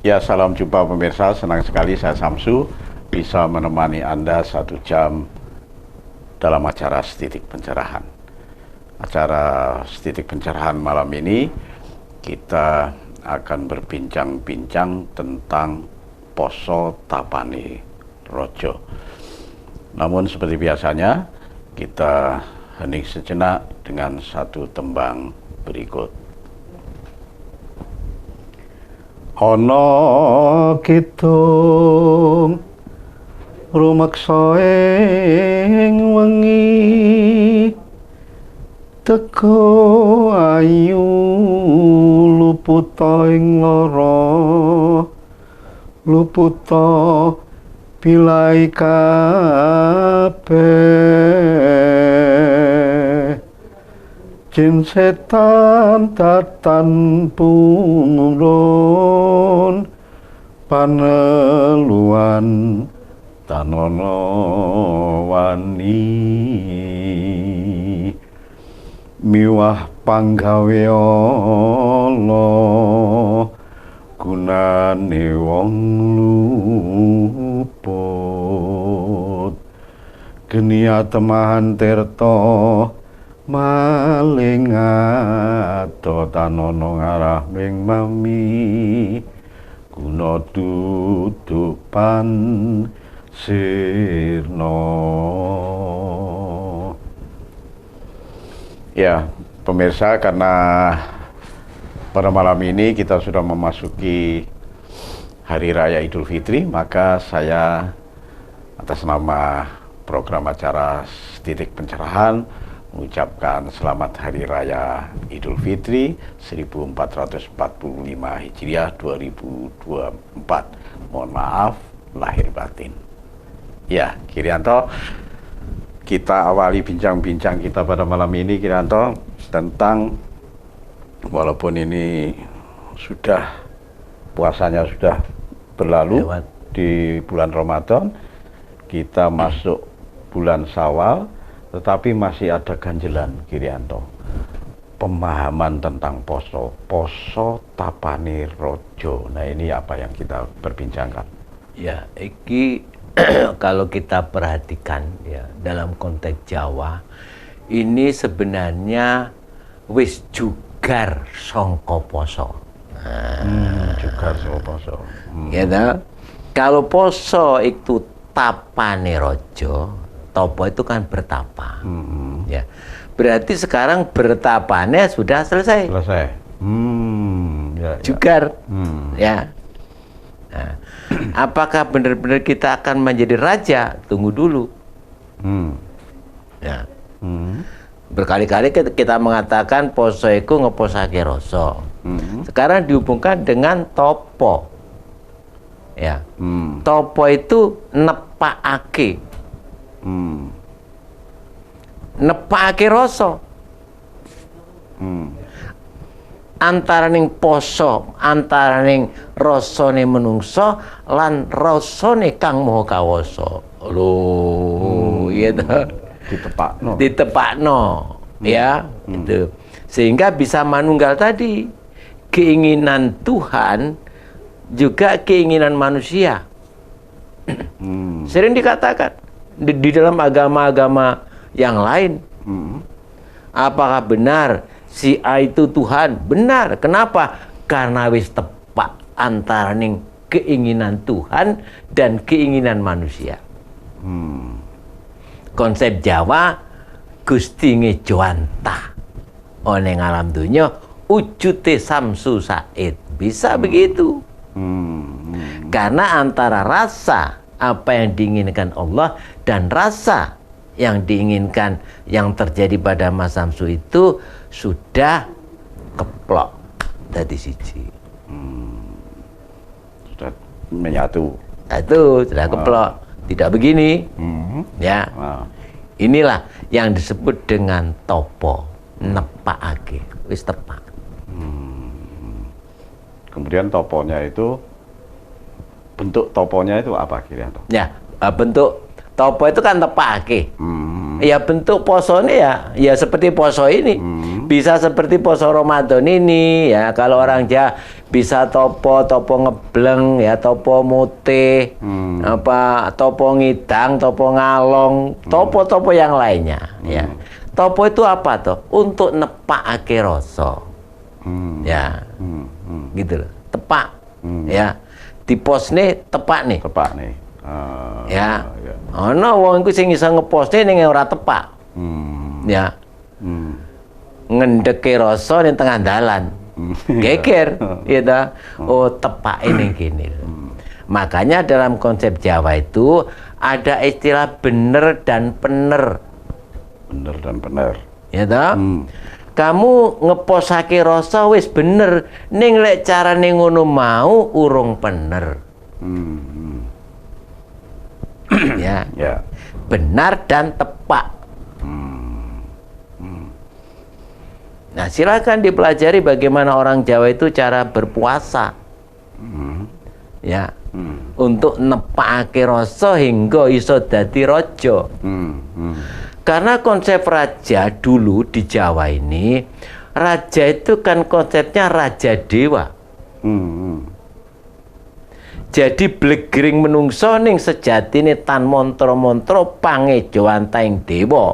Ya, salam jumpa pemirsa. Senang sekali saya Samsu bisa menemani Anda 1 jam dalam acara Setitik Pencerahan. Acara Setitik Pencerahan malam ini kita akan berbincang-bincang tentang Poso Tapani Rojo. Namun seperti biasanya kita hening sejenak dengan satu tembang berikut. Ana kidung rumeksa ing wengi teko ayu luputa ing lara luputa pilai kabeh jin setan tatan pungurun paneluan tanono wani miwah panggawe ala gunane wong luput geni atemahan tirta maling ato tanono ngarah ming mami guna dudupan sirna. Ya, pemirsa, karena pada malam ini kita sudah memasuki Hari Raya Idul Fitri, maka saya atas nama program acara Setitik Pencerahan mengucapkan selamat Hari Raya Idul Fitri 1445 Hijriah 2024. Mohon maaf lahir batin. Ya, Kirianto, kita awali bincang-bincang kita pada malam ini, Kirianto, tentang walaupun ini sudah puasanya sudah berlalu di bulan Ramadan, kita masuk bulan Syawal, tetapi masih ada ganjelan, Kirianto. Pemahaman tentang Poso Tapani Rojo. Nah, ini apa yang kita perbincangkan? Ya, iki kalau kita perhatikan ya dalam konteks Jawa, ini sebenarnya wis jugar songko poso. Jugar songko poso. Ya, kalau poso itu tapane rojo, topo itu kan bertapa. Ya, berarti sekarang bertapanya sudah selesai. Jugar. Ya. Nah, apakah benar-benar kita akan menjadi raja? Tunggu dulu. Ya. Berkali-kali kita mengatakan poso iku ngeposake rasa. Sekarang dihubungkan dengan topo. Ya. Topo itu nepakake. Nepakake rasa. Antaraning poso, antaraning rasane menungso lan rasane kang maha kawasa. Lho, iya ta. Ditepakno. Ya, itu. Sehingga bisa manunggal tadi. Keinginan Tuhan juga keinginan manusia. Sering dikatakan di dalam agama-agama yang lain. Apakah benar si A itu Tuhan? Benar. Kenapa? Karena wis tepak antaraning keinginan Tuhan dan keinginan manusia. Konsep Jawa Gusti ngejoantah oneng alam dunya ujute Samsu Said. Bisa begitu. Karena antara rasa apa yang diinginkan Allah dan rasa yang diinginkan yang terjadi pada Mas Samsu itu sudah keplok dari siji. Sudah menyatu. Itu sudah keplok. Tidak begini. Ya. Inilah yang disebut dengan topo, nepakake, wis tepak. Kemudian toponya itu, bentuk toponya itu apa kira-kira? Ya, bentuk topo itu kan tepake. Ya bentuk posone ya seperti poso ini. Bisa seperti poso Ramadan ini ya, kalau orang Jawa bisa topo ngebleng ya, topo mute, topo ngidang, topo ngalong, topo yang lainnya ya. Topo itu apa toh? Untuk nepakake rasa. Ya. Gitu loh. Tepak. Ya. Diposne tepak nih. Tepak nih. Ya. Ana wong iku sing iso ngeposne ning ora tepak. Ya. Ngendeke rasa ning tengah dalan. Geger, ya ta? Oh, tepak ini gini. Makanya dalam konsep Jawa itu ada istilah bener dan pener. Bener dan bener. Ya ta? Kamu ngeposake rasa wis bener, ning lek carane ngono mau urung bener. Ya. Ya. Benar dan tepak. Nah, silakan dipelajari bagaimana orang Jawa itu cara berpuasa. Ya. Untuk nepake rasa hingga iso dadi raja. Karena konsep raja dulu di Jawa ini, raja itu kan konsepnya raja dewa. Jadi blegering menungso ning sejatine tan montro-montro pangejo antaing dewa.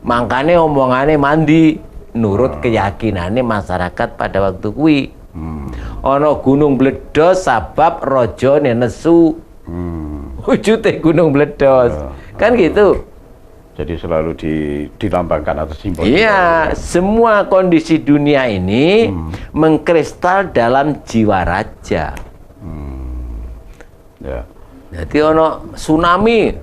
Makane omongane mandi nurut keyakinane masyarakat pada waktu kuwi. Ana gunung bledos sabab rajane nesu. Wujude gunung bledos. Kan gitu. Jadi selalu dilambangkan atau simbol. Iya, semua kondisi dunia ini mengkristal dalam jiwa raja. Ya. Jadi ono tsunami.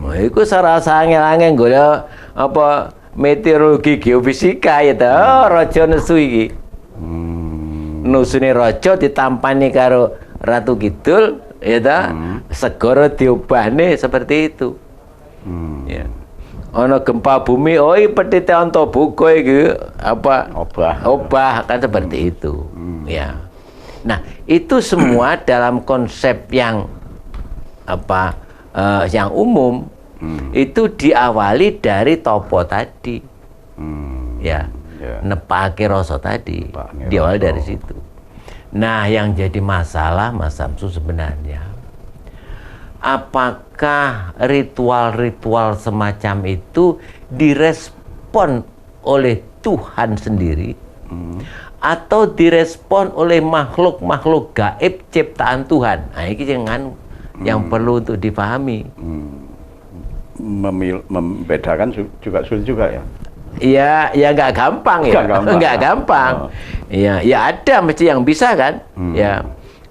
Iku sarasa angel-angel golek apa meteorologi geofisika ya ta. Raja nesu iki. Nusune raja ditampani karo Ratu Kidul ya ta. Segara diobahne seperti itu. Ya. Ono gempa bumi, oi petite Antobuko iki apa obah kan seperti itu. Ya. Nah, itu semua dalam konsep yang apa yang umum. Itu diawali dari topo tadi. Ya. Nepake rasa tadi. Diawali dari situ. Nah, yang jadi masalah Mas Samsu sebenarnya, apakah ritual-ritual semacam itu direspon oleh Tuhan sendiri atau direspon oleh makhluk-makhluk gaib ciptaan Tuhan? Nah, ini yang perlu untuk dipahami. Membedakan juga sulit juga ya. Ya nggak gampang ya. Nggak gampang. Ya ada mesti yang bisa kan. Ya.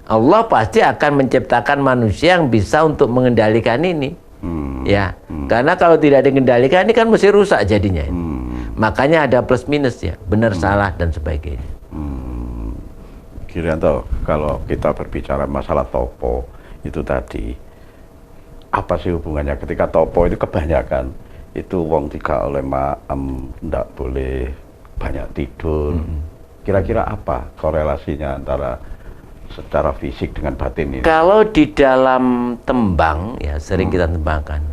Allah pasti akan menciptakan manusia yang bisa untuk mengendalikan ini. Ya. Karena kalau tidak dikendalikan ini kan mesti rusak jadinya. Makanya ada plus minus ya, benar salah dan sebagainya. Kirianto, kalau kita berbicara masalah topo itu tadi, apa sih hubungannya ketika topo itu kebanyakan itu wong tiga oleh ndak boleh banyak tidur. Kira-kira apa korelasinya antara secara fisik dengan batin ini? Kalau di dalam tembang ya sering kita tembangkan.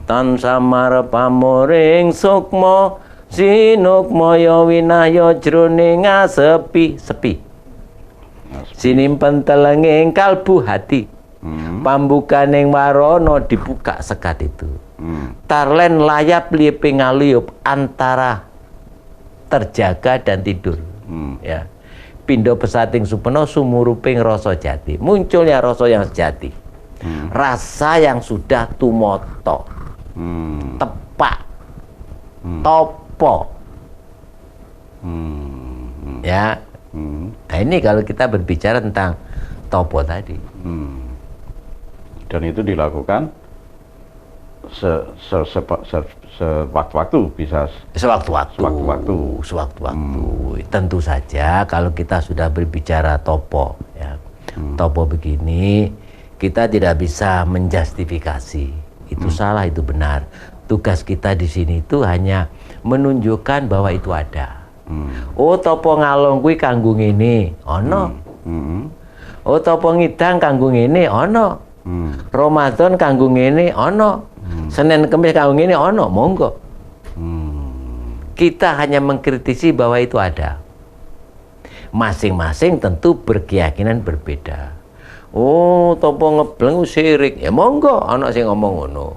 Tan samar pamoring sukmo sinukmaya winaya jroning sepi. Sinimpen telenging kalbu hati. Pambukaning warana dibuka sekat itu. Tarlen layap liping ngaliyup antara terjaga dan tidur. Ya. Pindo pesating supeno sumuruping rasa jati. Munculnya rasa yang sejati. Rasa yang sudah tumoto. Tepak. Topo. Ya. Nah, ini kalau kita berbicara tentang topo tadi. Dan itu dilakukan sewaktu-waktu bisa. Sewaktu-waktu. Tentu saja kalau kita sudah berbicara topo, ya, topo begini, kita tidak bisa menjustifikasi. Itu salah, itu benar. Tugas kita di sini itu hanya menunjukkan bahwa itu ada. Oh, topo ngalong kuwi kanggo ngene, ono. Oh, topo ngidang kanggo ngene, ono. Ramadan kanggo ngene, ono. Senin Kamis kanggo ngene, ono, monggo. Kita hanya mengkritisi bahwa itu ada. Masing-masing tentu berkeyakinan berbeda. Oh, topo ngebleng sirik. Ya monggo ana sing ngomong ngono.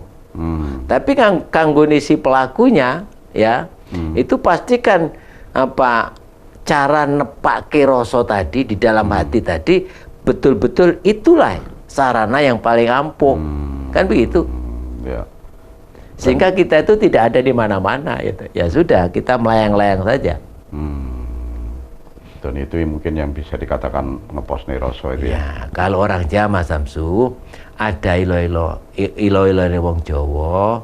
Tapi kanggo si pelakunya ya, itu pastikan apa cara nepake rasa tadi di dalam hati tadi betul-betul itulah sarana yang paling ampuh. Kan begitu. Ya. Sehingga kita itu tidak ada di mana-mana gitu. Ya sudah, kita melayang-layang saja. Dan itu mungkin yang bisa dikatakan ngepos nih rasa itu ya. Ya, kalau orang Jawa Mas Samsu, ada ilo-ilo nih wong Jawa,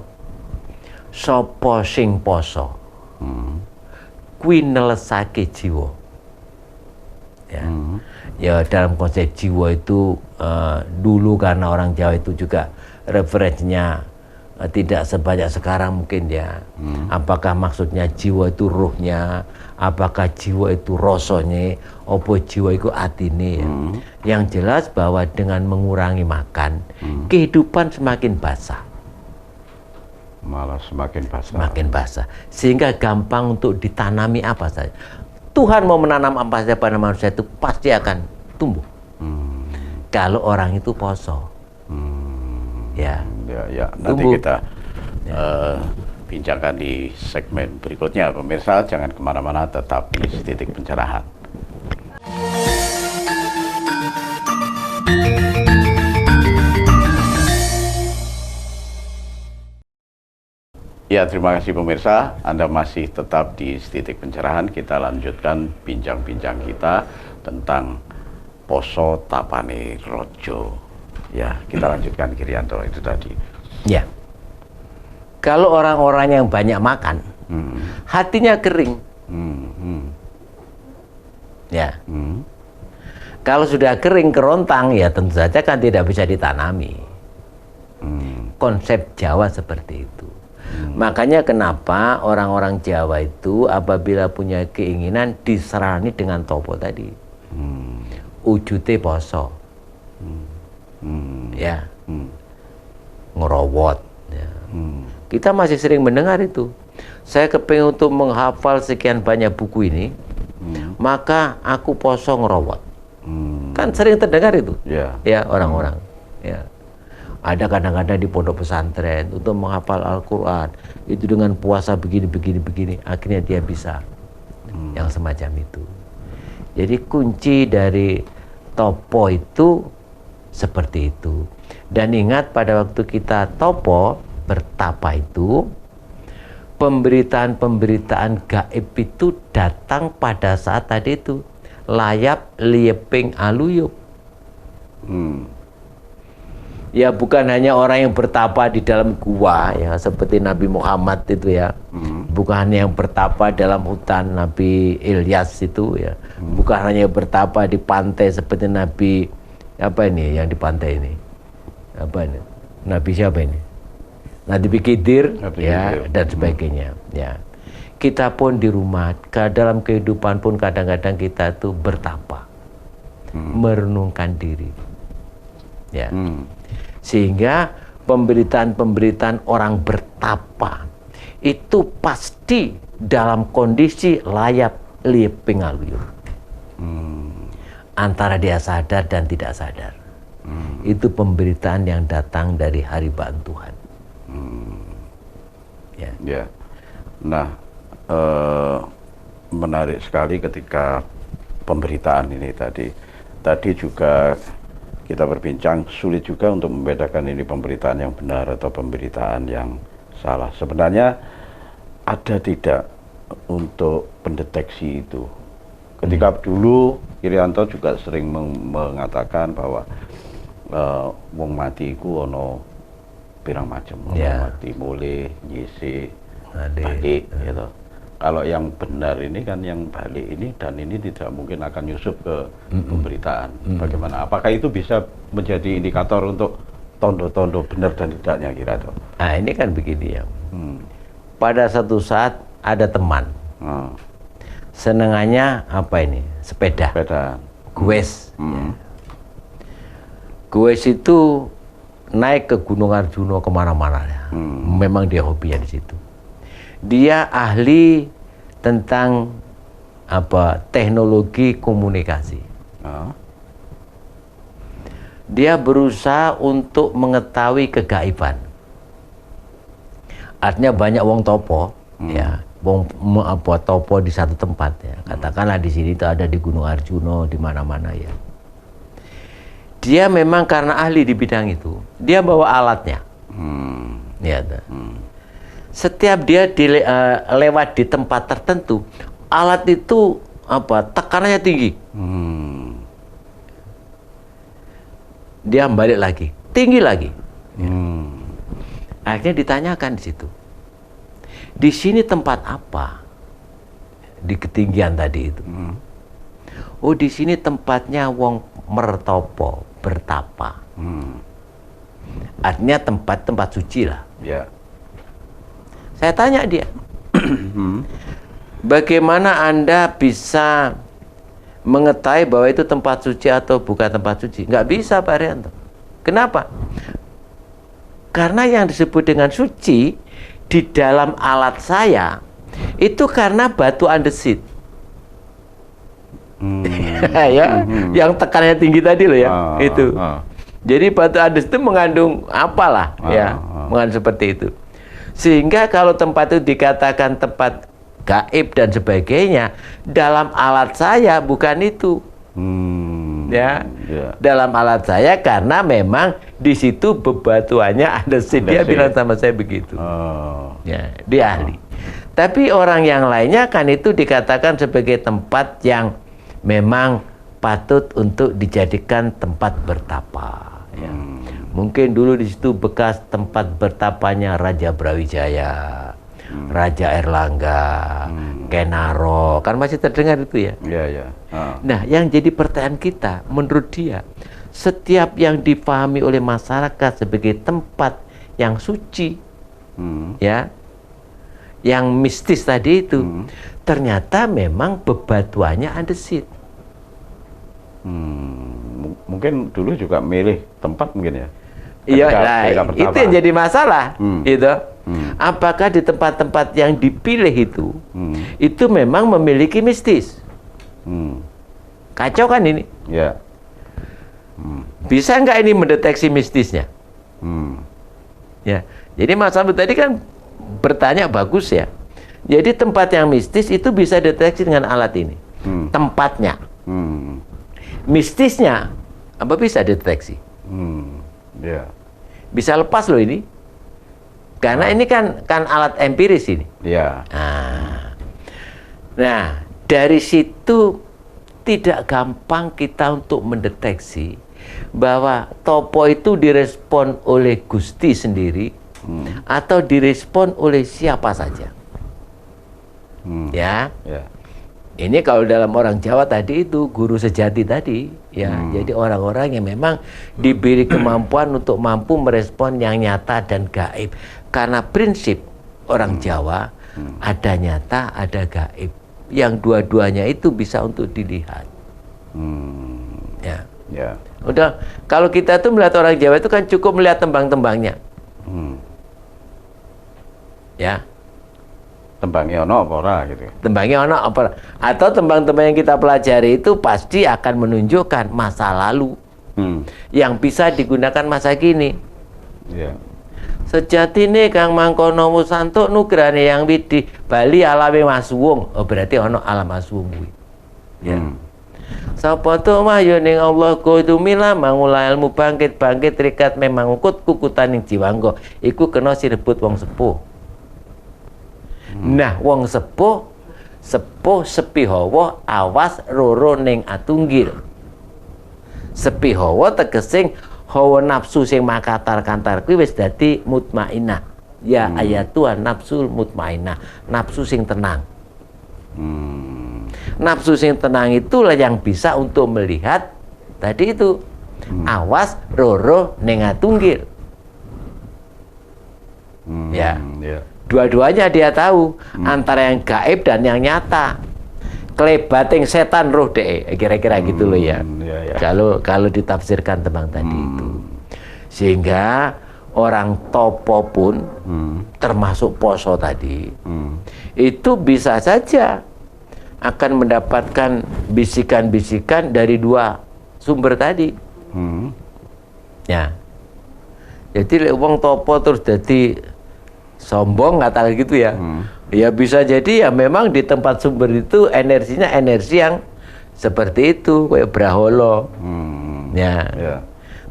sapa sing poso. Kuwi nelesake jiwa. Ya. Ya dalam konsep jiwa itu dulu karena orang Jawa itu juga referensinya tidak sebanyak sekarang mungkin ya. Apakah maksudnya jiwa itu ruhnya, apakah jiwa itu rasanya, apa jiwa itu atine ya. Yang jelas bahwa dengan mengurangi makan, kehidupan semakin basah. Malah semakin basah. Semakin basah. Sehingga gampang untuk ditanami apa saja. Tuhan mau menanam apa saja pada manusia itu pasti akan tumbuh. Kalau orang itu poso. Ya. Ya, nanti kita bincangkan di segmen berikutnya. Pemirsa, jangan kemana-mana, tetap di Titik Pencerahan. Ya, terima kasih pemirsa. Anda masih tetap di Titik Pencerahan. Kita lanjutkan bincang-bincang kita tentang poso tapane rojo. Ya, kita lanjutkan Kirianto itu tadi. Ya. Kalau orang-orang yang banyak makan, hatinya kering. Ya. Kalau sudah kering kerontang, ya tentu saja kan tidak bisa ditanami. Konsep Jawa seperti itu. Makanya kenapa orang-orang Jawa itu apabila punya keinginan diserani dengan topo tadi. Ujute poso. Ya. Ngerowot. Ya. Kita masih sering mendengar itu. Saya kepingin untuk menghafal sekian banyak buku ini, maka aku poso ngerowot. Kan sering terdengar itu. Ya, orang-orang. Ya. Ada kadang-kadang di pondok pesantren untuk menghafal Al-Quran itu dengan puasa begini, akhirnya dia bisa yang semacam itu. Jadi kunci dari topo itu seperti itu. Dan ingat pada waktu kita topo bertapa itu, pemberitaan-pemberitaan gaib itu datang pada saat tadi itu layap lieping aluyup. Ya bukan hanya orang yang bertapa di dalam gua ya seperti Nabi Muhammad itu ya, bukan hanya yang bertapa dalam hutan Nabi Ilyas itu ya, bukan hanya bertapa di pantai seperti Nabi apa ini yang di pantai ini, apa ini, Nabi siapa ini, Nabi Khidir ya dan sebagainya ya. Kita pun di rumah, dalam kehidupan pun kadang-kadang kita tuh bertapa, merenungkan diri ya. Sehingga pemberitaan-pemberitaan orang bertapa itu pasti dalam kondisi layap lieping aluyur. Antara dia sadar dan tidak sadar. Itu pemberitaan yang datang dari haribaan Tuhan. Ya. Nah, menarik sekali ketika pemberitaan ini tadi juga kita berbincang, sulit juga untuk membedakan ini pemberitaan yang benar atau pemberitaan yang salah. Sebenarnya ada tidak untuk pendeteksi itu? Ketika dulu Kirianto juga sering mengatakan bahwa wong mati iku ono pirang macam, mati boleh, nyisi, balik gitu. Kalau yang benar ini kan yang balik ini, dan ini tidak mungkin akan nyusup ke pemberitaan. Bagaimana? Apakah itu bisa menjadi indikator untuk tondo-tondo benar dan tidaknya Kirianto? Nah ini kan begini ya. Pada satu saat ada teman. Senengannya apa ini? Sepeda. Goes. Goes itu naik ke Gunung Arjuna kemana-mana ya. Memang dia hobinya di situ. Dia ahli tentang teknologi komunikasi. Dia berusaha untuk mengetahui kegaiban. Artinya banyak wong topo, ya, topo di satu tempat, ya. Katakanlah di sini itu ada di Gunung Arjuno, di mana-mana, ya. Dia memang karena ahli di bidang itu, dia bawa alatnya. Ya, setiap dia lewat di tempat tertentu, alat itu tekanannya tinggi. Dia balik lagi, tinggi lagi. Akhirnya ditanyakan di situ. Di sini tempat apa? Di ketinggian tadi itu. Oh, di sini tempatnya wong mertopo, bertapa. Artinya tempat suci lah. Ya. Saya tanya dia, bagaimana Anda bisa mengetahui bahwa itu tempat suci atau bukan tempat suci? Nggak bisa, Pak Rianto. Kenapa? Karena yang disebut dengan suci di dalam alat saya itu karena batu andesit. Ya, yang tekanannya tinggi tadi loh, ya. Itu. Jadi batu andesit itu mengandung apalah, ya, mengandung seperti itu. Sehingga kalau tempat itu dikatakan tempat gaib dan sebagainya, dalam alat saya bukan itu. Ya, dalam alat saya karena memang di situ bebatuannya andesit. Dia bilang sama saya begitu. Ya, dia ahli. Tapi orang yang lainnya kan itu dikatakan sebagai tempat yang memang patut untuk dijadikan tempat bertapa. Ya. Mungkin dulu di situ bekas tempat bertapanya Raja Brawijaya, Raja Erlangga, Kenaro, kan masih terdengar itu, ya. Nah, yang jadi pertanyaan kita, menurut dia, setiap yang dipahami oleh masyarakat sebagai tempat yang suci, ya, yang mistis tadi itu, ternyata memang bebatuannya andesit. Mungkin dulu juga milih tempat mungkin, ya. Iya, nah, itu yang jadi masalah, gitu. Apakah di tempat-tempat yang dipilih itu memang memiliki mistis? Kacau kan ini? Ya. Bisa nggak ini mendeteksi mistisnya? Ya. Jadi Mas Abdul tadi kan bertanya bagus, ya. Jadi tempat yang mistis itu bisa deteksi dengan alat ini. Tempatnya. Mistisnya apa bisa deteksi? Ya. Bisa lepas loh ini. Karena ini kan alat empiris ini. Ya. Nah, dari situ tidak gampang kita untuk mendeteksi bahwa topo itu direspon oleh Gusti sendiri atau direspon oleh siapa saja. Ya. Ini kalau dalam orang Jawa tadi itu guru sejati tadi, ya. Jadi orang-orang yang memang diberi kemampuan untuk mampu merespon yang nyata dan gaib. Karena prinsip orang Jawa ada nyata, ada gaib. Yang dua-duanya itu bisa untuk dilihat. Ya. Udah, kalau kita tuh melihat orang Jawa itu kan cukup melihat tembang-tembangnya. Ya. Tembangnya ono apa ora gitu. Tembangnya ono apa? Atau tembang-tembang yang kita pelajari itu pasti akan menunjukkan masa lalu yang bisa digunakan masa kini. Yeah. Sejatine Kang Mangkono Musanto nugrane yang widi Bali alame Mas Wung. Oh, berarti ono alam Mas Wung kuwi. Ya. Sapa to mahyo ning Allah kudu mila mangula ilmu bangkit rikat memang ukut kukutaning jiwangga. Iku kena sirebut wong sepuh. Nah, wong sepuh sepihawa awas roro ning atunggil. Sepihawa tegesing hawa nafsu sing makatar-kantar kuwi wis dadi mutmainah. Ya ayatuan nafsul mutmainah, nafsu sing tenang. Nafsu sing tenang itulah yang bisa untuk melihat tadi itu. Awas roro ning atunggil. Ya. Dua-duanya dia tahu antara yang gaib dan yang nyata. Klebating setan roh deh, kira-kira gitu loh, ya. Kalau ditafsirkan tembang tadi itu. Sehingga orang topo pun, termasuk poso tadi, itu bisa saja akan mendapatkan bisikan-bisikan dari dua sumber tadi. Ya, jadi wong topo terus jadi sombong, kata gitu ya. Ya bisa jadi ya memang di tempat sumber itu energinya energi yang seperti itu, kayak Braholo. Ya.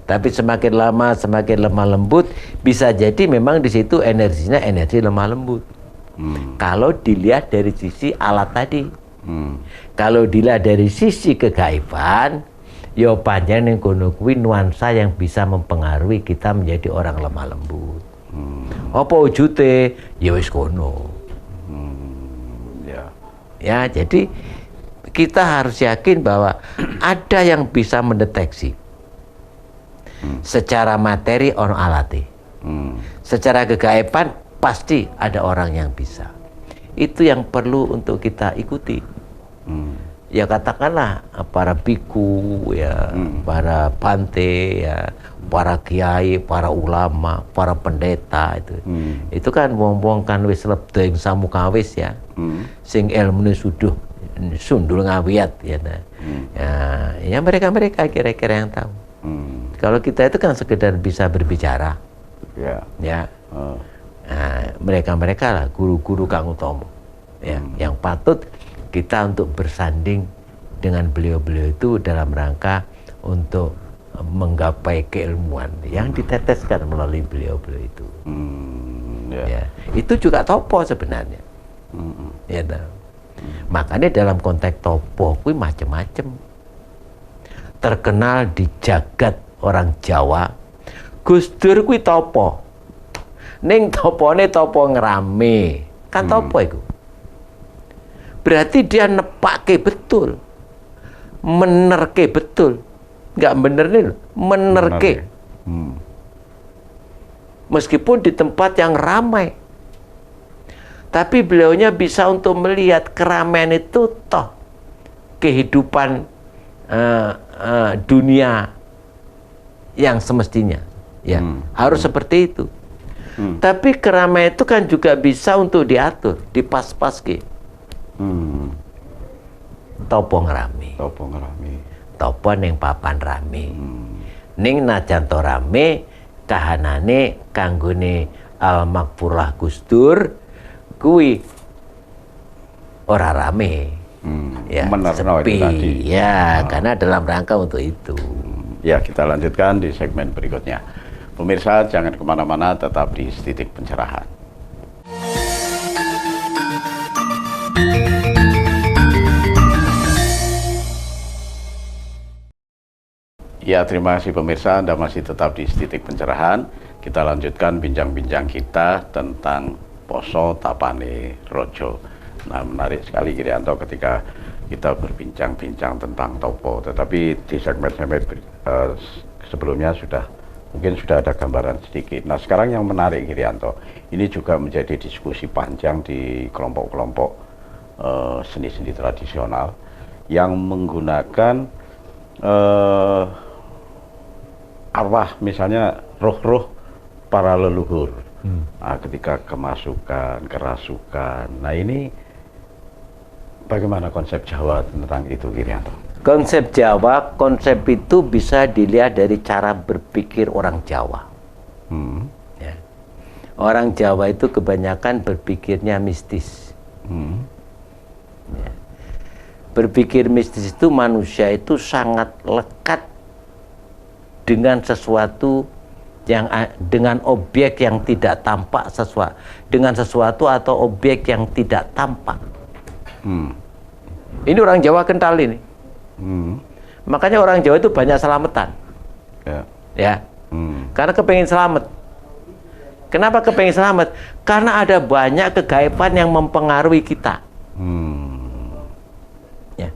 Tapi semakin lama semakin lemah lembut, bisa jadi memang di situ energinya energi lemah lembut. Kalau dilihat dari sisi alat tadi. Kalau dilihat dari sisi kegaiban, ya panjang yang kono kuwi nuansa yang bisa mempengaruhi kita menjadi orang lemah lembut. Apa wujute? Ya wis kono. Ya, jadi kita harus yakin bahwa ada yang bisa mendeteksi secara materi ono alati, secara kegaiban pasti ada orang yang bisa. Itu yang perlu untuk kita ikuti. Ya katakanlah para biku, ya para bante, ya para kiai, para ulama, para pendeta itu kan wong-wong kan wis lebda ing samukawis ya, sing ilmune suduh sundul ngawiat ya. Ya mereka kira-kira yang tahu. Kalau kita itu kan sekedar bisa berbicara, ya. Mereka lah guru-guru Kang Utomo, ya, yang patut kita untuk bersanding dengan beliau-beliau itu dalam rangka untuk menggapai keilmuan yang diteteskan melalui beliau-beliau itu. Ya, itu juga topo sebenarnya. Ya, makanya dalam konteks topo kuwi macam-macam. Terkenal di jagat orang Jawa, Gus Dur kuwi topo. Ning topone topo ngerame. Kan topo itu. Berarti dia nepake betul. Menerke betul. Enggak bener nih, menerke. Meskipun di tempat yang ramai. Tapi beliaunya bisa untuk melihat keramaian itu toh kehidupan dunia yang semestinya, ya harus seperti itu. Tapi keramaian itu kan juga bisa untuk diatur, dipas-paske. Topo ngerame. Topo ning papan rame. Ning najan to rame, kahanane kanggone Al-Makfurlah Gus Dur kuwi ora rame. Ya, sepi. Ya, karena dalam rangka untuk itu. Ya, kita lanjutkan di segmen berikutnya. Pemirsa, jangan kemana-mana, tetap di Titik Pencerahan. Ya, terima kasih pemirsa, Anda masih tetap di Titik Pencerahan. Kita lanjutkan bincang-bincang kita tentang Poso Tapane Rojo. Nah, menarik sekali Kirianto ketika kita berbincang-bincang tentang topo. Tetapi di segmen-segmen sebelumnya mungkin sudah ada gambaran sedikit. Nah, sekarang yang menarik Kirianto, ini juga menjadi diskusi panjang di kelompok-kelompok seni-seni tradisional yang menggunakan arwah, misalnya roh-roh para leluhur. Nah, ketika kemasukan, kerasukan. Nah, ini bagaimana konsep Jawa tentang itu, Kirianto? Konsep Jawa, konsep itu bisa dilihat dari cara berpikir orang Jawa. Ya. Orang Jawa itu kebanyakan berpikirnya mistis. Ya. Berpikir mistis itu manusia itu sangat lekat dengan sesuatu yang dengan objek yang tidak tampak, dengan sesuatu atau objek yang tidak tampak. Ini orang Jawa kental ini. Makanya orang Jawa itu banyak selamatan. Ya. Karena kepengen selamat. Kenapa kepengen selamat? Karena ada banyak kegaiban yang mempengaruhi kita. Ya.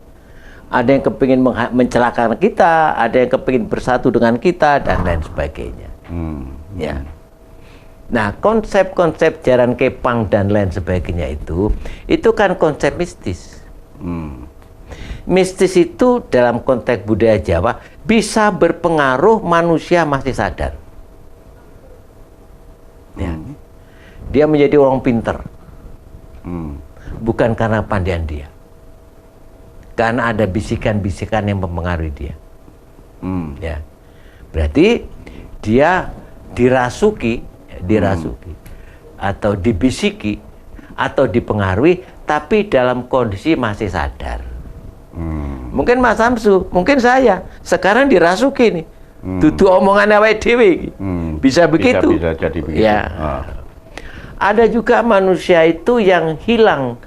Ada yang kepengen mencelakakan kita, ada yang kepengen bersatu dengan kita, dan lain sebagainya. Ya. Nah, konsep-konsep jaran kepang dan lain sebagainya itu kan konsep mistis. Mistis itu dalam konteks budaya Jawa bisa berpengaruh manusia masih sadar. dia menjadi orang pinter. Hmm. Bukan karena pandaian dia. Karena ada bisikan-bisikan yang mempengaruhi dia. Hmm. Ya. Berarti dia dirasuki atau dibisiki atau dipengaruhi, tapi dalam kondisi masih sadar. Mungkin Mas Samsu, mungkin saya sekarang dirasuki nih. Dudu omongan awake dhewe iki. Bisa begitu. Bisa jadi begitu. Ya. Ada juga manusia itu yang hilang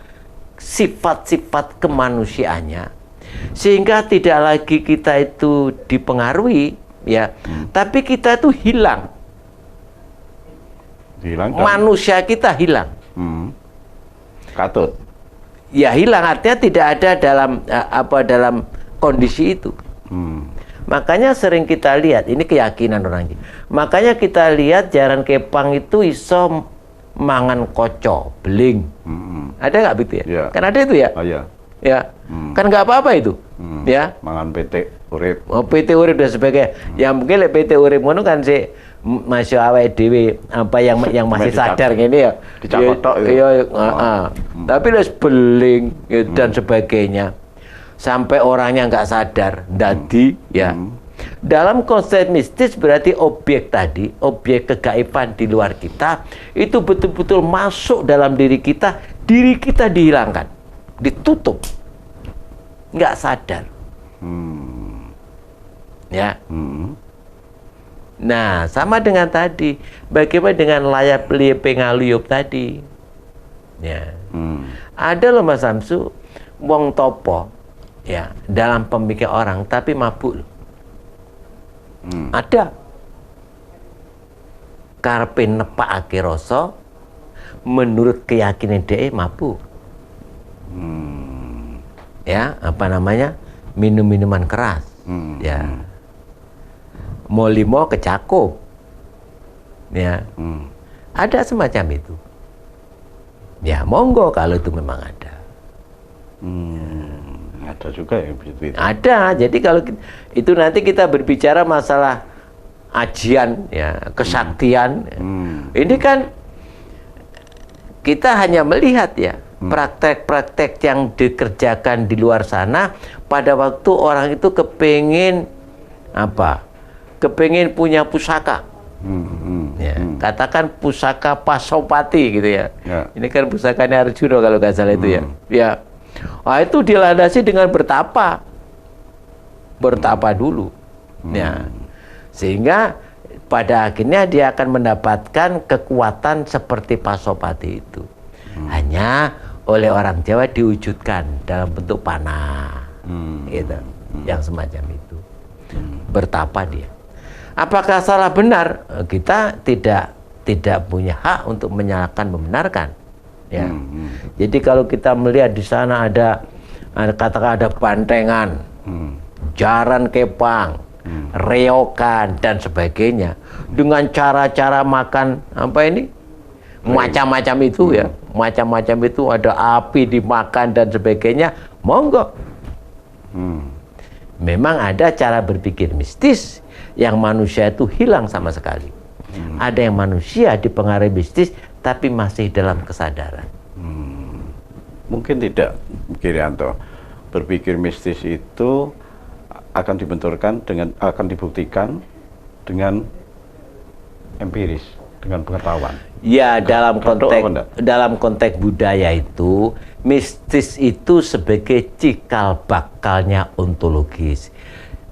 sifat-sifat kemanusiaannya, sehingga tidak lagi kita itu dipengaruhi, ya, tapi kita itu hilang. Hilang. Manusia kita hilang. Katut. Ya hilang, artinya tidak ada dalam kondisi itu. Makanya sering kita lihat, ini keyakinan orang. Makanya kita lihat jaran kepang itu iso mangan koco, beling. Ada nggak begitu ya? Ya. Kan ada itu ya? Oh, ya. Ya. Kan nggak apa-apa itu. Ya. Mangan PT urip. Oh, PT urip dan sebagainya. Ya mungkin PT urip ngono kan sih masih awake dhewe apa yang masih sadar gini ya. Dicakotok itu. Iya, tapi les beling ya, dan sebagainya. Sampai orangnya nggak sadar, dadi ya. Dalam konsep mistis berarti objek tadi, objek kegaiban di luar kita itu betul-betul masuk dalam diri kita dihilangkan, ditutup, nggak sadar. Ya. Nah, sama dengan tadi, bagaimana dengan layap liep pengaluyup tadi? Ya. Ada loh Mas Samsu, wong topo, ya, dalam pemikiran orang tapi mabuk. Ada. Karepe nepakake rasa menurut keyakinan dia mabuk. Ya, apa namanya? Minum-minuman keras. Ya. Mau limo kecakup. Ya. Ada semacam itu. Ya, monggo kalau itu memang ada. Ada juga yang begitu. Ada. Jadi kalau itu nanti kita berbicara masalah ajian, ya, kesaktian. Ini kan kita hanya melihat ya praktek-praktek yang dikerjakan di luar sana pada waktu orang itu kepingin apa? Kepingin punya pusaka. Ya, katakan pusaka Pasopati gitu ya. Ini kan pusakanya Arjuna kalau nggak salah itu ya. Ya. Nah, itu dilandasi dengan bertapa dulu, ya, sehingga pada akhirnya dia akan mendapatkan kekuatan seperti Pasopati itu. Hanya oleh orang Jawa diwujudkan dalam bentuk panah, gitu, yang semacam itu. Bertapa dia. Apakah salah benar? Kita tidak punya hak untuk menyalahkan membenarkan. Ya. Jadi kalau kita melihat di sana ada katakan ada bantengan, jaran kepang, reokan dan sebagainya dengan cara-cara makan apa ini macam-macam itu ya, macam-macam itu ada api dimakan dan sebagainya, monggo. Memang ada cara berpikir mistis yang manusia itu hilang sama sekali. Ada yang manusia dipengaruhi mistis tapi masih dalam kesadaran. Mungkin tidak, Kirianto. Berpikir mistis itu akan dibuktikan dengan empiris, dengan pengetahuan. Ya, dalam konteks budaya itu, mistis itu sebagai cikal bakalnya ontologis.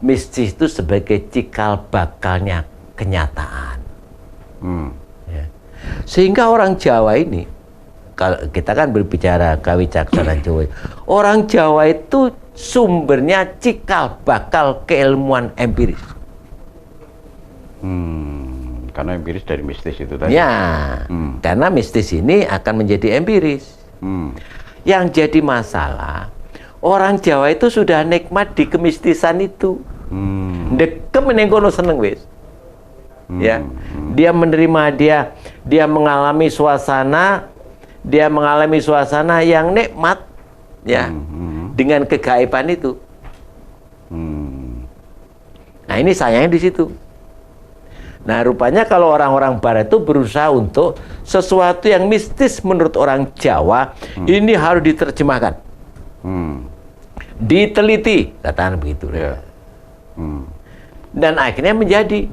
Mistis itu sebagai cikal bakalnya kenyataan. Ya. Sehingga orang Jawa ini, kalau kita kan berbicara kawicaksana Jawa, orang Jawa itu sumbernya cikal bakal keilmuan empiris. Karena empiris dari mistis itu tadi. Ya, karena mistis ini akan menjadi empiris. Yang jadi masalah, orang Jawa itu sudah nikmat di kemistisan itu. Dekem menengkono seneng wis. Ya, dia menerima, dia mengalami suasana yang nikmat, ya, dengan kegaiban itu. Nah, ini sayangnya di situ. Nah, rupanya kalau orang-orang Barat itu berusaha untuk sesuatu yang mistis menurut orang Jawa, ini harus diterjemahkan. Diteliti, katakan begitu. Ya. Dan akhirnya menjadi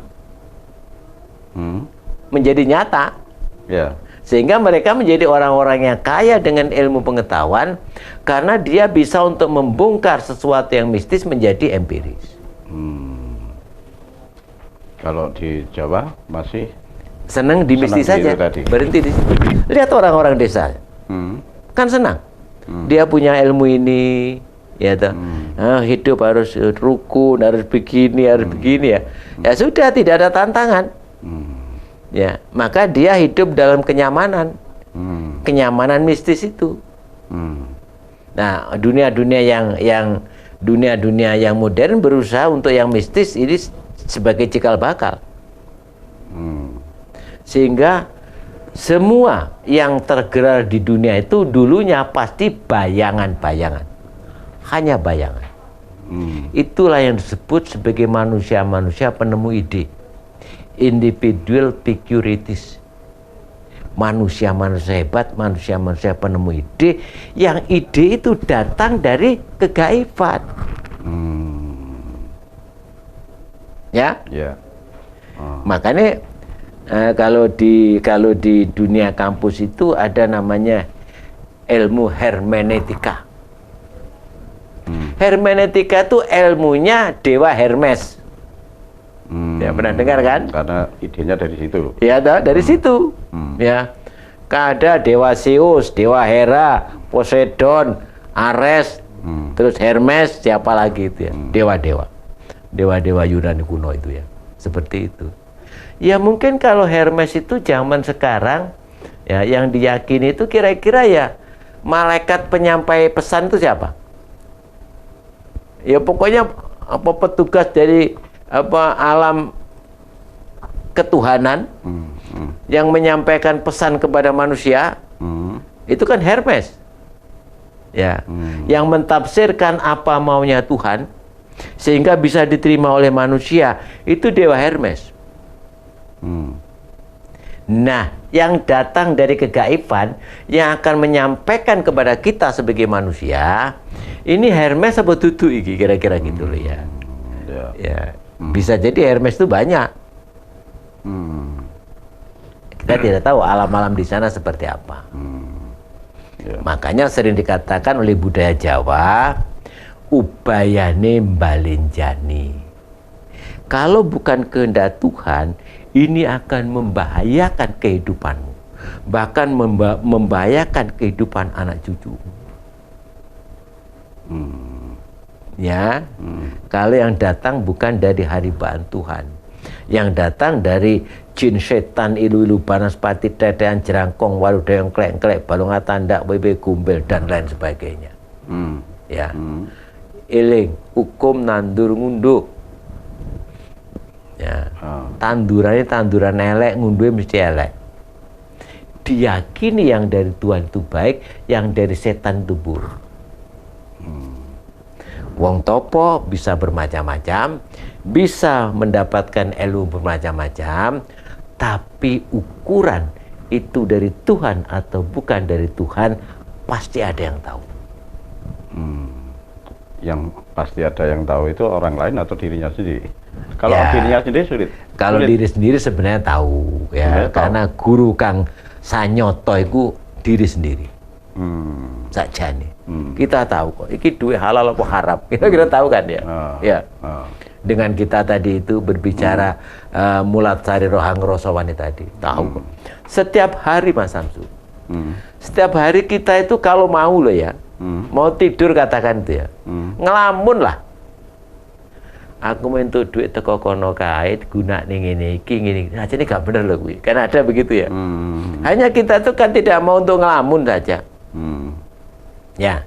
nyata. Ya. Sehingga mereka menjadi orang-orang yang kaya dengan ilmu pengetahuan karena dia bisa untuk membongkar sesuatu yang mistis menjadi empiris. Kalau di Jawa masih Senang di mistis Senang saja, gitu tadi. berhenti di situ. Lihat orang-orang desa, kan senang. Dia punya ilmu ini, ya toh. Hidup harus rukun, harus begini ya. Ya sudah, tidak ada tantangan. Ya, maka dia hidup dalam kenyamanan, kenyamanan mistis itu. Nah, dunia-dunia yang modern berusaha untuk yang mistis ini sebagai cikal bakal. Sehingga semua yang tergerak di dunia itu dulunya pasti bayangan-bayangan, hanya bayangan. Itulah yang disebut sebagai manusia-manusia penemu ide, individual peculiarities. Manusia-manusia hebat, manusia-manusia penemu ide, yang ide itu datang dari kegaiban. Ya, makanya kalau di dunia kampus itu ada namanya ilmu hermeneutika. Hermeneutika itu ilmunya Dewa Hermes. Ya, pernah dengar kan? Karena idenya dari situ. Ya, dari situ. Ya, ada Dewa Zeus, Dewa Hera, Poseidon, Ares, terus Hermes, siapa lagi itu ya? Dewa-dewa Yunani kuno itu ya. Seperti itu. Ya mungkin kalau Hermes itu zaman sekarang ya yang diyakini itu kira-kira ya malaikat penyampai pesan itu siapa? Ya pokoknya petugas dari alam ketuhanan yang menyampaikan pesan kepada manusia, itu kan Hermes. Ya, yang mentafsirkan apa maunya Tuhan sehingga bisa diterima oleh manusia, itu Dewa Hermes. Nah, yang datang dari kegaiban yang akan menyampaikan kepada kita sebagai manusia, ini Hermes apa dudu iki kira-kira gitu loh ya. Ya, bisa jadi Hermes itu banyak. Kita tidak tahu alam-alam di sana seperti apa. Makanya sering dikatakan oleh budaya Jawa, ubayane balenjani. Kalau bukan kehendak Tuhan, ini akan membahayakan kehidupanmu, bahkan membahayakan kehidupan anak cucumu. Ya, kalau yang datang bukan dari haribaan Tuhan, yang datang dari jin, setan, ilu-ilu, banaspati, tetean, jerangkong, waludayang, klek-klek, balunga tandak, bebe, gumbel, dan lain sebagainya. Ya, eling, hukum, nandur, ngunduk. Ya, tandurannya tanduran elek, ngunduhnya mesti elek. Diyakini yang dari Tuhan itu baik, yang dari setan itu buruk. Wong topo bisa bermacam-macam, bisa mendapatkan ilmu bermacam-macam, tapi ukuran itu dari Tuhan atau bukan dari Tuhan, pasti ada yang tahu. Yang pasti ada yang tahu itu orang lain atau dirinya sendiri. Kalau dirinya sendiri sulit. Kalau diri sendiri sebenarnya tahu ya, karena guru Kang Sanyoto itu diri sendiri. Saja nih. Kita tahu kok, iki duit halal apa haram. Kita tahu kan ya. Ya. Dengan kita tadi itu berbicara mulat sari rohang rosawani tadi, tahu kok. Setiap hari Mas Samsu. Setiap hari kita itu kalau mau loh ya, mau tidur katakan itu ya, ngelamun lah. Aku mentuk duit teko kono kae guna ning ngene iki ngene. Nah, ini gak bener loh kuwi. Kan ada begitu ya. Hanya kita tuh kan tidak mau untuk ngelamun saja. Ya.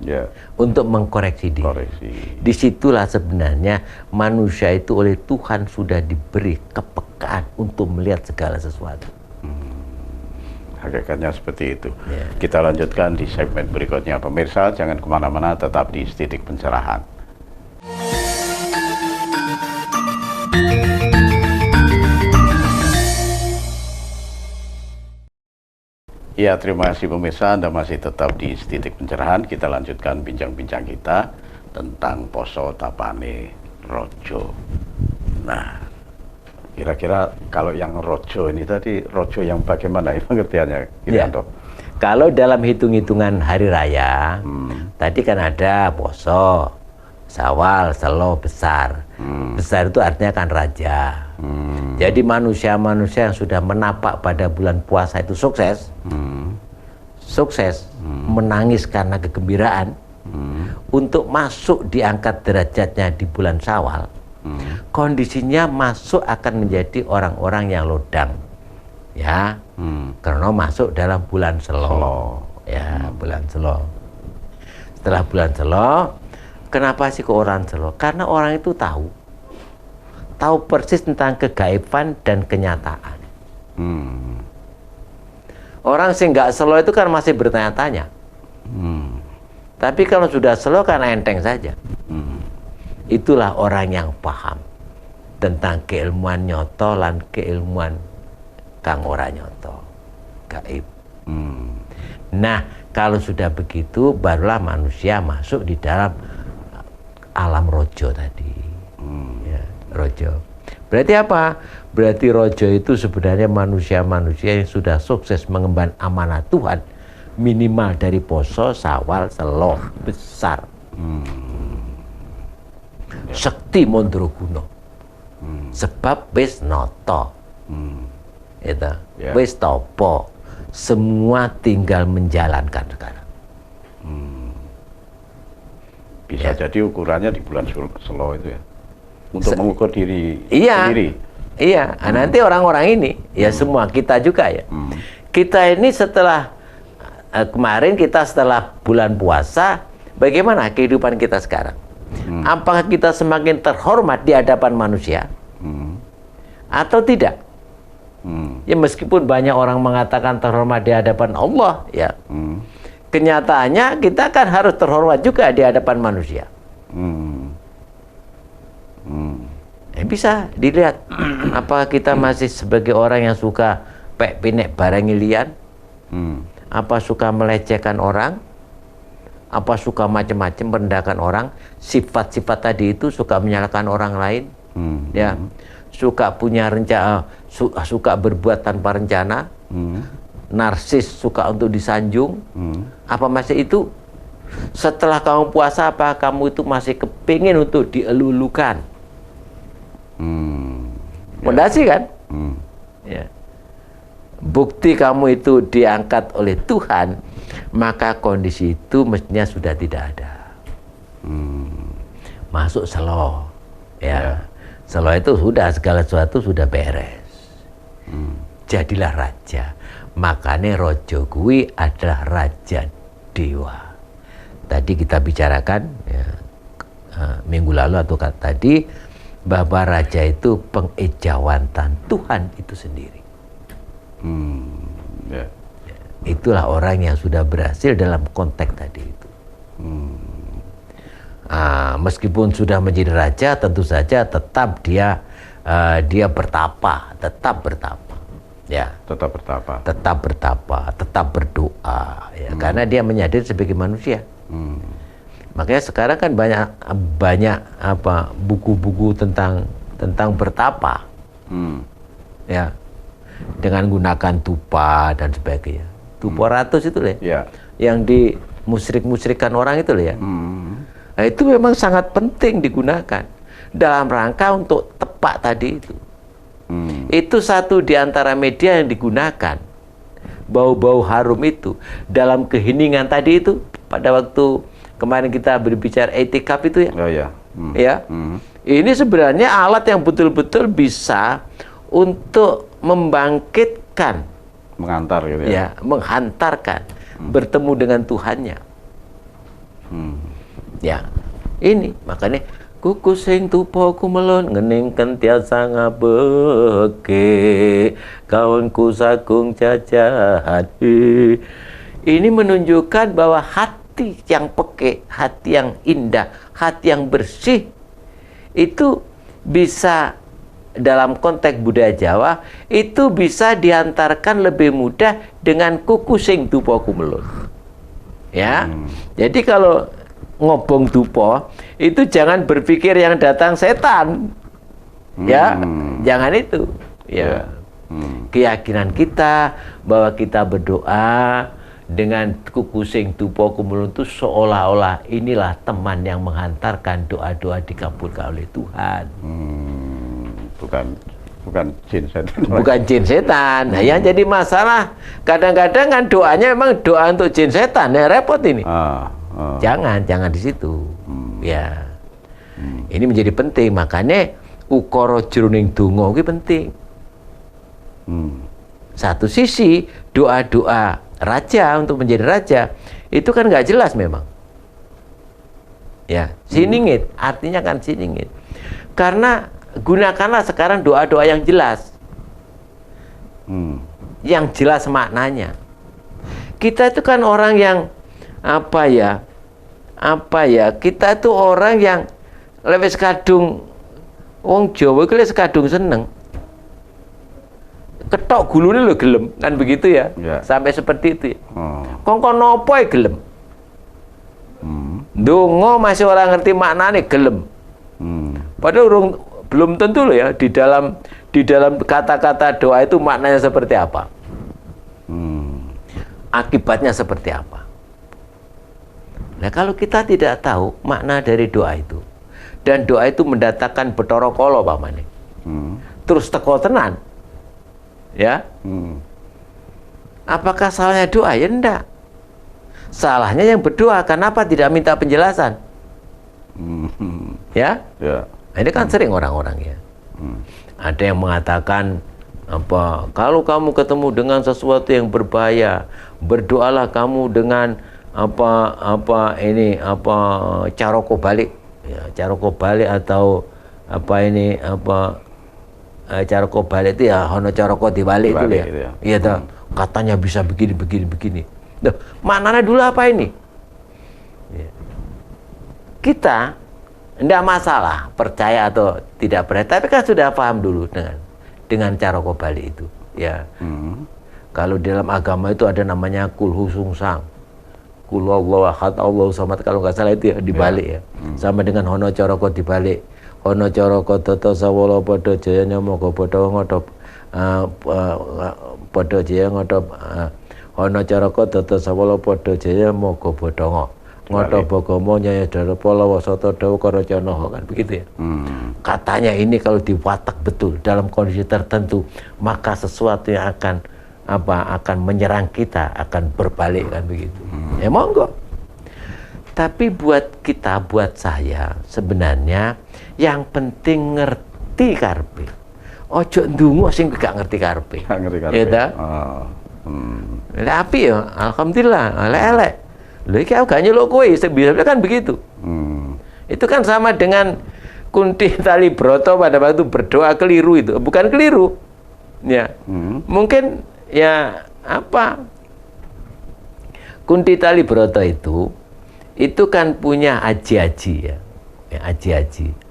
Untuk mengkoreksi diri. Disitulah sebenarnya manusia itu oleh Tuhan sudah diberi kepekaan untuk melihat segala sesuatu. Hakikatnya seperti itu. Kita lanjutkan di segmen berikutnya. Pemirsa jangan kemana-mana, tetap di Titik Pencerahan. Ya, terima kasih pemirsa, Anda masih tetap di Titik Pencerahan. Kita lanjutkan bincang-bincang kita tentang poso tapane rojo. Nah, kira-kira kalau yang rojo ini tadi, rojo yang bagaimana ya pengertiannya, Irianto? Kalau dalam hitung-hitungan hari raya, tadi kan ada poso, Syawal, Selo, Besar. Besar itu artinya kan raja. Jadi manusia-manusia yang sudah menapak pada bulan puasa itu sukses, menangis karena kegembiraan, untuk masuk diangkat derajatnya di bulan Syawal, kondisinya masuk akan menjadi orang-orang yang lodang, ya, karena masuk dalam bulan Selo, ya, bulan Selo. Setelah bulan Selo, kenapa sih ke orang Selo? Karena orang itu tahu persis tentang kegaifan dan kenyataan. Orang sih nggak Selo itu kan masih bertanya-tanya. Tapi kalau sudah Selo kan enteng saja. Itulah orang yang paham tentang keilmuan nyoto lan keilmuan kang ora nyoto, gaib. Nah, kalau sudah begitu, barulah manusia masuk di dalam alam rojo tadi. Ya, rojo. Berarti apa? Berarti rojo itu sebenarnya manusia-manusia yang sudah sukses mengemban amanah Tuhan, minimal dari poso, Syawal, Selo, Besar. Sekti Mondroguno. Sebab wis noto. Itu. Wis topo. Semua tinggal menjalankan sekarang. Bisa jadi ukurannya di bulan Selo itu ya, untuk mengukur diri iya, sendiri. Iya, nanti orang-orang ini, ya semua kita juga ya. Kita ini setelah kemarin kita setelah bulan puasa, bagaimana kehidupan kita sekarang? Apakah kita semakin terhormat di hadapan manusia atau tidak? Ya meskipun banyak orang mengatakan terhormat di hadapan Allah, ya. Kenyataannya kita kan harus terhormat juga di hadapan manusia. Bisa dilihat apakah kita masih sebagai orang yang suka pek pinek barang lian, apa suka melecehkan orang, apa suka macam-macam merendahkan orang, sifat-sifat tadi itu suka menyalahkan orang lain, ya, suka punya rencana, suka berbuat tanpa rencana, narsis, suka untuk disanjung, apa masih itu? Setelah kamu puasa, apa kamu itu masih kepingin untuk dielulukan? Fondasi kan? Ya. Bukti kamu itu diangkat oleh Tuhan, maka kondisi itu mestinya sudah tidak ada. Masuk Selo, ya. Selo itu sudah segala sesuatu sudah beres. Jadilah raja. Makanya rojo kuwi adalah raja dewa. Tadi kita bicarakan ya, minggu lalu atau tadi bahwa raja itu pengejawantan Tuhan itu sendiri. Itulah orang yang sudah berhasil dalam konteks tadi itu. Meskipun sudah menjadi raja, tentu saja tetap dia bertapa, tetap bertapa. Ya, tetap bertapa, tetap berdoa, ya, karena dia menyadari sebagai manusia. Makanya sekarang kan banyak apa buku-buku tentang bertapa, ya, dengan gunakan tupa dan sebagainya. Tupa ratus itu ya, yang di musrik-musrikan orang itu ya. Nah, itu memang sangat penting digunakan dalam rangka untuk tepak tadi itu. Itu satu di antara media yang digunakan. Bau-bau harum itu dalam keheningan tadi itu, pada waktu kemarin kita berbicara etikaf itu ya. Ini sebenarnya alat yang betul-betul bisa untuk membangkitkan, menghantar gitu ya. Menghantarkan, bertemu dengan Tuhannya. Ya, ini makanya kuku sing tupa kumelon ngeningken tiasa ngabeke kawanku sagung jajahan. Ini menunjukkan bahwa hati yang peke, hati yang indah, hati yang bersih itu bisa dalam konteks budaya Jawa itu bisa diantarkan lebih mudah dengan kuku sing dupa kumelun. Ya. Jadi kalau ngobong dupa itu jangan berpikir yang datang setan. Ya, jangan itu. Ya. Keyakinan kita bahwa kita berdoa dengan kuku sing dupa kumelun itu seolah-olah inilah teman yang menghantarkan doa-doa dikabulkan oleh Tuhan. Bukan jin setan. Bukan jin setan. Nah, yang jadi masalah kadang-kadang kan doanya memang doa untuk jin setan. Ya repot ini. Jangan di situ. Ya. Ini menjadi penting, makanya ukara jroning donga kuwi penting. Satu sisi doa-doa raja untuk menjadi raja itu kan nggak jelas memang. Ya, siningit artinya kan siningit. Karena gunakanlah sekarang doa-doa yang jelas. Yang jelas maknanya. Kita itu kan orang yang apa ya? Kita itu orang yang lewes kadung wong Jawa iki lewes kadung seneng. Ketok gulune lho gelem, kan begitu ya. Sampai seperti itu ya. Kongkon nopo ya gelem. Ndonga masih orang ngerti maknane gelem. Padahal belum tentu loh ya di dalam kata-kata doa itu maknanya seperti apa. Akibatnya seperti apa. Nah, kalau kita tidak tahu makna dari doa itu dan doa itu mendatangkan Bathara Kala pamane. Terus teko tenan. Ya, apakah salahnya doa? Ya enggak. Salahnya yang berdoa. Kenapa tidak minta penjelasan? Ya, nah, ini kan sering orang-orang ya. Ada yang mengatakan apa? Kalau kamu ketemu dengan sesuatu yang berbahaya, berdoalah kamu dengan caroko balik, ya, caroko balik atau caroko balik itu ya hono caroko dibalik itu ya. Iya toh. Katanya bisa begini. Loh, maknanya dulu apa ini? Ya. Kita enggak masalah percaya atau tidak percaya, tapi kan sudah paham dulu dengan caroko balik itu, ya. Kalau di dalam agama itu ada namanya kulhu sungsang. Kul huwallahu ahad, Allahu samad, kalau nggak salah itu ya dibalik ya. Sama dengan hono caroko dibalik. Ono caraka tata sawala padha jaya nyamaka padha ngodhop padha jaya ngodhop ana caraka tata sawala padha jaya moga padha ngodhop bagama nyaya darapala wasata dawa karacana kan begitu ya. Katanya ini kalau diwatak betul dalam kondisi tertentu maka sesuatu yang akan menyerang kita akan berbalik kan begitu. Ya monggo. Tapi buat kita, buat saya sebenarnya yang penting ngerti karepe. Ojo ndonga sing gak ngerti karepe. Gak ngerti karepe. Ya ta? Lah api ya, alhamdulillah. Elek-elek. Lho iki aku gak nyeluk kowe, bisa kan begitu. Itu kan sama dengan Kunti Tali Broto pada waktu berdoa keliru itu. Bukan keliru. Ya. Mungkin ya Kunti Tali Broto itu kan punya aji-aji ya,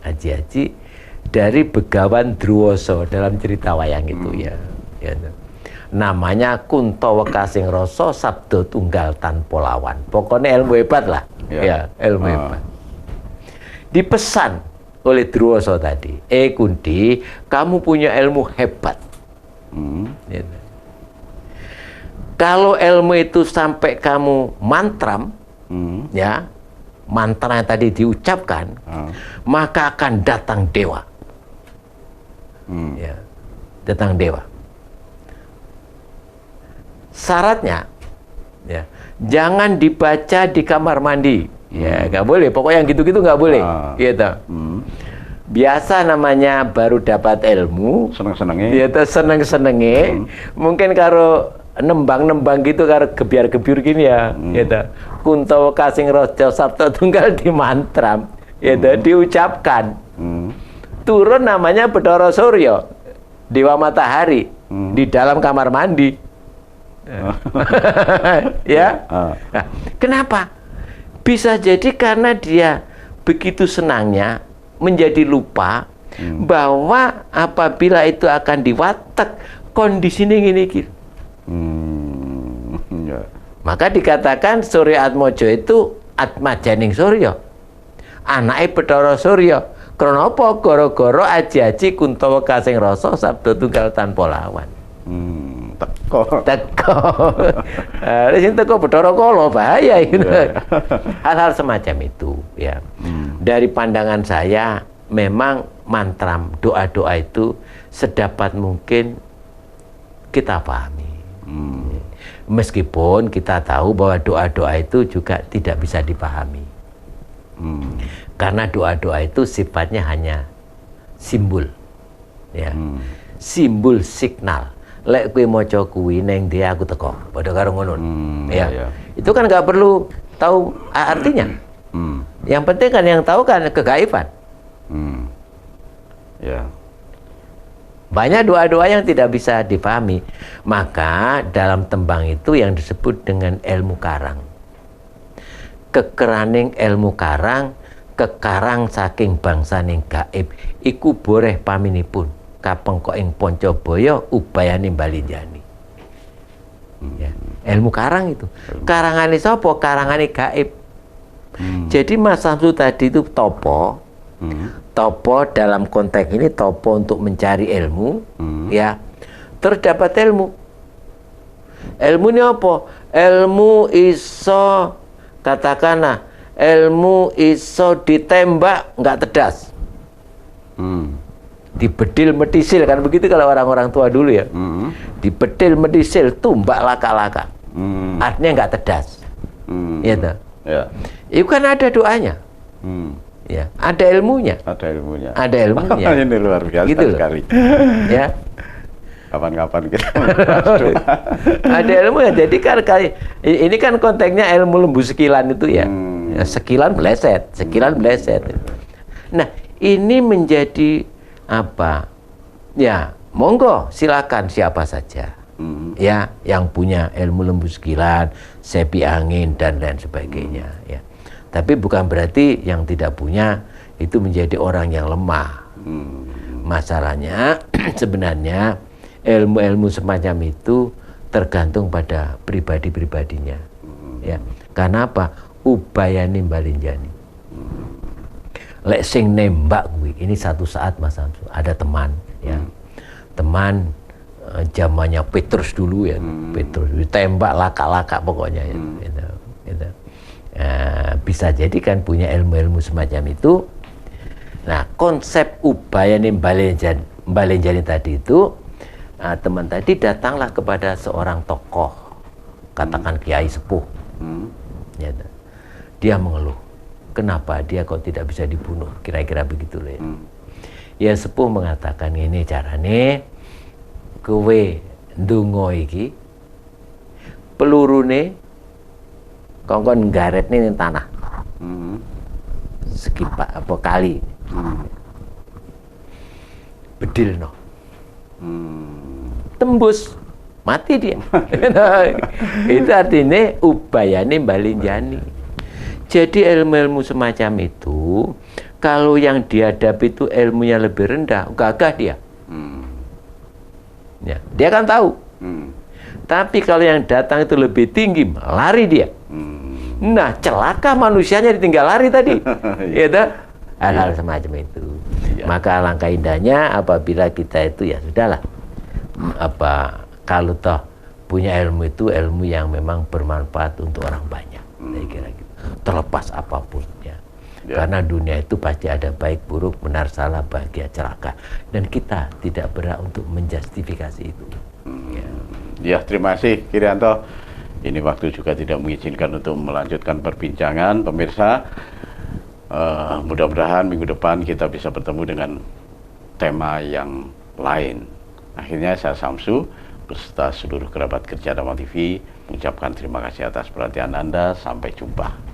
aji-aji dari Begawan Druwasa dalam cerita wayang itu ya. Namanya Kuntawa Kasing Rasa Sabda Tunggal Tanpa Lawan. Pokoknya ilmu hebat lah, ya ilmu hebat. Dipesan oleh Druwasa tadi, Kunti, kamu punya ilmu hebat. Kalau ilmu itu sampai kamu mantram, ya, mantra yang tadi diucapkan, maka akan datang dewa. Ya, datang dewa. Syaratnya, ya, jangan dibaca di kamar mandi. Ya, nggak boleh. Pokoknya yang gitu-gitu nggak boleh. Gitu. Biasa namanya baru dapat ilmu, seneng-senenge. Gitu, seneng-senenge. Mungkin karo nembang-nembang gitu karo gebiar-gebiur gini ya, gitu. Kuntawa Kasing Raja Sabda Tunggal dimantram, gitu, diucapkan. Turun namanya Bathara Surya, Dewa Matahari, di dalam kamar mandi. Ya. Nah, kenapa? Bisa jadi karena dia begitu senangnya menjadi lupa bahwa apabila itu akan diwatek kondisi ini gini. Ya. Maka dikatakan Surya Atmaja itu Atmajaning Surya. Anake Bathara Surya. Krana apa? Gara-gara aji-aji Kuntawa kasing rasa sabda tunggal tanpa lawan. Teko. Sing teko Bathara Kala bahaya itu. Hal-hal semacam itu ya. Dari pandangan saya memang mantra doa-doa itu sedapat mungkin kita pahami. Meskipun kita tahu bahwa doa-doa itu juga tidak bisa dipahami. Karena doa-doa itu sifatnya hanya simbol. Ya. Simbol signal. Lek kowe maca kuwi ning ndi aku teko. Padha karo ngono. Ya. Itu kan nggak perlu tahu artinya. Yang penting kan yang tahu kan kegaifan. Ya. Banyak doa-doa yang tidak bisa dipahami. Maka dalam tembang itu yang disebut dengan ilmu karang. Kekeraning ilmu karang, kekarang saking bangsaning gaib, iku boreh paminipun, kapengko ing Pancabaya ubayane Balinjani. Ya, ilmu karang itu. Karangane sapa? Karangane gaib. Jadi Mas Samsu tadi itu topo. Topo dalam konteks ini topo untuk mencari ilmu, ya. Terus dapat ilmu. Ilmu ini apa? Ilmu iso katakanlah ilmu iso ditembak nggak tedas. Dibedil metisil kan begitu kalau orang-orang tua dulu ya. Dibedil metisil tumbak laka-laka. Artinya nggak tedas. Gitu. Ya. Itu kan ada doanya. Ya, ada ilmunya. Ada ilmunya. Ada ilmunya. Ini luar biasa gitu sekali. Ya. Kapan-kapan kita ada ilmunya. Jadi kan ini kan konteksnya ilmu lembu sekilan itu ya. Ya, sekilan bleset, sekilan bleset. Nah, ini menjadi apa? Ya, monggo silakan siapa saja. Ya, yang punya ilmu lembu sekilan, sepi angin dan lain sebagainya, ya. Tapi bukan berarti yang tidak punya itu menjadi orang yang lemah. Masalahnya sebenarnya ilmu-ilmu semacam itu tergantung pada pribadi-pribadinya. Ya. Karena apa? Ubayane Balinjani. Lek sing nembak kuwi, ini satu saat Mas Samsu ada teman ya. Teman zamannya Petrus dulu ya. Petrus ditembak laka-laka pokoknya ya. Gitu. Bisa jadi kan punya ilmu-ilmu semacam itu. Nah, konsep ubayane Balinjani tadi itu, teman tadi datanglah kepada seorang tokoh, katakan kiai sepuh. Ya, dia mengeluh, kenapa dia kok tidak bisa dibunuh, kira-kira begitu loh ya. Ya sepuh mengatakan ini carane, kowe ndonga iki pelurune kongkon garet nih tanah, sekipak apa kali, bedil no, tembus, mati dia. Itu artinya ubayane Balinjani. Jadi ilmu-ilmu semacam itu, kalau yang dihadapi itu ilmunya lebih rendah, gagah dia. Ya, dia kan tahu. Tapi kalau yang datang itu lebih tinggi, lari dia. Nah, celaka manusianya ditinggal lari tadi. Gitu. Hal-hal semacam itu. Maka alangkah indahnya apabila kita itu ya sudahlah. Kalau toh punya ilmu itu ilmu yang memang bermanfaat untuk orang banyak. Saya kira gitu. Terlepas apapun ya. Karena dunia itu pasti ada baik buruk, benar salah, bahagia celaka. Dan kita tidak berhak untuk menjustifikasi itu. Ya, terima kasih Kirianto. Ini waktu juga tidak mengizinkan untuk melanjutkan perbincangan. Pemirsa, mudah-mudahan minggu depan kita bisa bertemu dengan tema yang lain. Akhirnya saya Samsu beserta seluruh kerabat kerja Dhamma TV mengucapkan terima kasih atas perhatian Anda. Sampai jumpa.